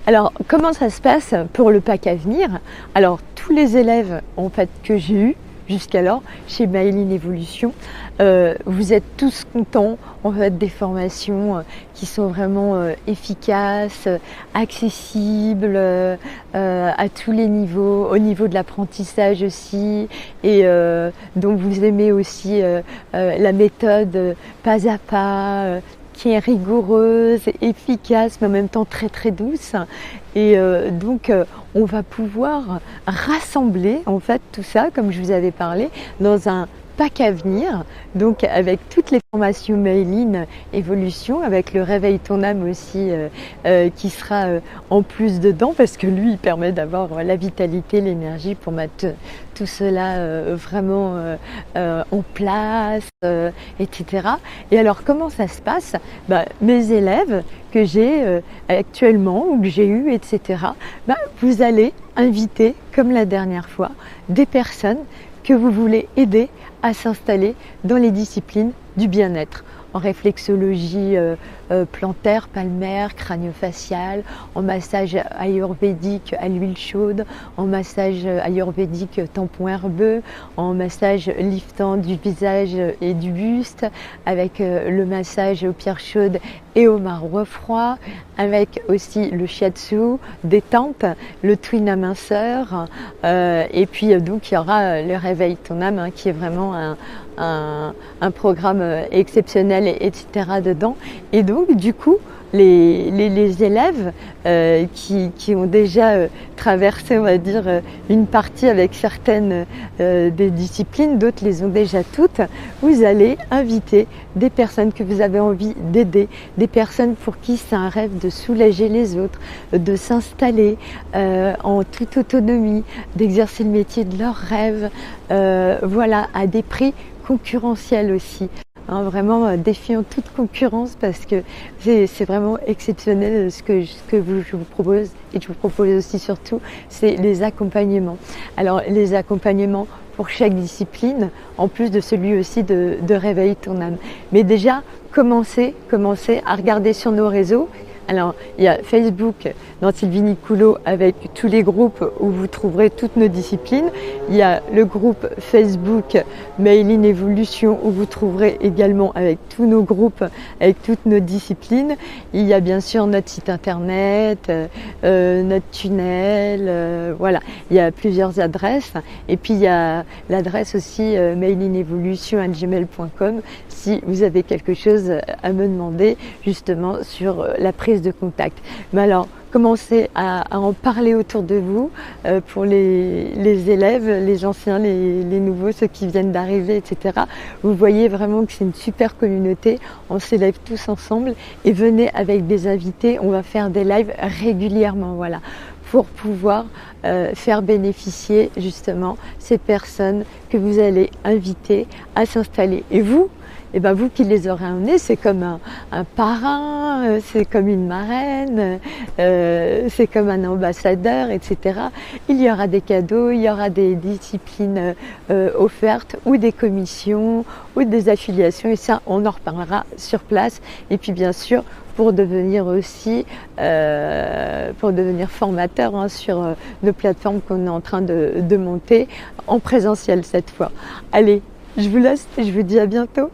Alors, comment ça se passe pour le pack à venir? Alors, tous les élèves en fait que j'ai eus jusqu'alors chez Maëline Evolution, vous êtes tous contents en fait des formations qui sont vraiment efficaces, accessibles à tous les niveaux, au niveau de l'apprentissage aussi, et donc vous aimez aussi la méthode pas à pas. Qui est rigoureuse, efficace, mais en même temps très très douce. Et donc on va pouvoir rassembler en fait tout ça, comme je vous avais parlé, dans un pack à venir, donc avec toutes les formations Maëline Evolution, avec le réveil ton âme aussi qui sera en plus dedans, parce que lui il permet d'avoir la vitalité, l'énergie pour mettre tout cela vraiment en place, etc. Et alors comment ça se passe? Mes élèves que j'ai actuellement ou que j'ai eu, etc., vous allez inviter, comme la dernière fois, des personnes que vous voulez aider à s'installer dans les disciplines du bien-être, en réflexologie plantaire, palmaire, crânio-faciale, en massage ayurvédique à l'huile chaude, en massage ayurvédique tampon herbeux, en massage liftant du visage et du buste, avec le massage aux pierres chaudes et au marbre froid, avec aussi le shiatsu, détente, le twin aminceur, et puis donc il y aura le réveil ton âme qui est vraiment un programme exceptionnel, etc. dedans. Et donc du coup les élèves qui ont déjà traversé, on va dire, une partie avec certaines des disciplines, d'autres les ont déjà toutes, vous allez inviter des personnes que vous avez envie d'aider, des personnes pour qui c'est un rêve de soulager les autres, de s'installer en toute autonomie, d'exercer le métier de leur rêve, voilà, à des prix concurrentiels aussi. Vraiment défiant toute concurrence, parce que c'est vraiment exceptionnel ce que je vous propose, et je vous propose aussi surtout, c'est les accompagnements. Alors les accompagnements pour chaque discipline, en plus de celui aussi de réveil ton âme. Mais déjà, commencez à regarder sur nos réseaux. Alors, il y a Facebook dans Sylvie Nicoulot avec tous les groupes où vous trouverez toutes nos disciplines. Il y a le groupe Facebook Maëline Evolution où vous trouverez également avec tous nos groupes, avec toutes nos disciplines. Il y a bien sûr notre site internet, notre tunnel, voilà. Il y a plusieurs adresses. Et puis il y a l'adresse aussi maëlineevolution@gmail.com si vous avez quelque chose à me demander justement sur la prise de contact. Mais alors, commencez à en parler autour de vous pour les élèves, les anciens, les nouveaux, ceux qui viennent d'arriver, etc. Vous voyez vraiment que c'est une super communauté, on s'élève tous ensemble, et venez avec des invités, on va faire des lives régulièrement, voilà, pour pouvoir faire bénéficier justement ces personnes que vous allez inviter à s'installer. Et vous, vous qui les aurez emmenés, c'est comme un parrain, c'est comme une marraine, c'est comme un ambassadeur, etc. Il y aura des cadeaux, il y aura des disciplines offertes, ou des commissions, ou des affiliations, et ça, on en reparlera sur place. Et puis bien sûr, pour devenir aussi, pour devenir formateur sur nos plateformes qu'on est en train de monter, en présentiel cette fois. Allez, je vous laisse et je vous dis à bientôt.